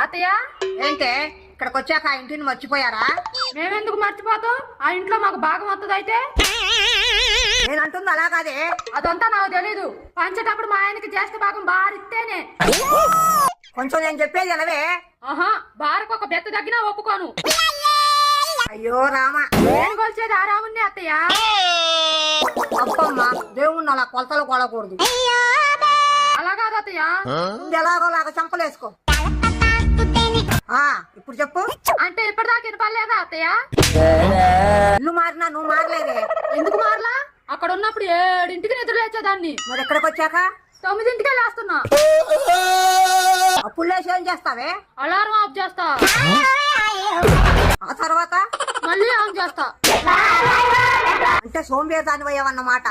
అత్తయ్య ఏంటే ఇక్కడికి వచ్చాక ఆ ఇంటిని మర్చిపోయారా? మేమెందుకు మర్చిపోతాం? ఆ ఇంట్లో మాకు భాగం వస్తుంది. అయితే నేను అంటుంది అలా కాదే. అదంతా నాకు తెలీదు. పంచేటప్పుడు మా ఆయనకి జ్యేష్ఠ భాగం బారిస్తేనే. కొంచెం నేను చెప్పేది ఎనవే. ఆహా, బారకు ఒక బెత్త తగ్గినా ఒప్పుకోను. అయ్యో రామా, నేను కొలిచేది ఆ రాముణ్ణి అత్తయ్య. అబ్బమ్మా, దేవుణ్ణి అలా కొలతలు కొలకూడదు. అలా కాదు అత్తయ్య. ముందు ఎలాగోలాగా చంపలేసుకో. ఇప్పుడు చెప్పు. అంటే ఇప్పటిదాకా వినపడలేదా అత్తయ్య? ఇల్లు మారినా నువ్వు మారలేదే. ఎందుకు మారలా? అక్కడ ఉన్నప్పుడు 7ంటికి నిద్ర లేచేదాన్ని. మరి ఎక్కడికి వచ్చాక 9ంటికే లేస్తున్నా. అప్పుడు లేచి ఏం చేస్తావే? అలారం ఆఫ్ చేస్తా. ఆ తర్వాత మళ్ళీ ఆన్ చేస్తా. అంటే సోంబేదాని పోయావన్నమాట.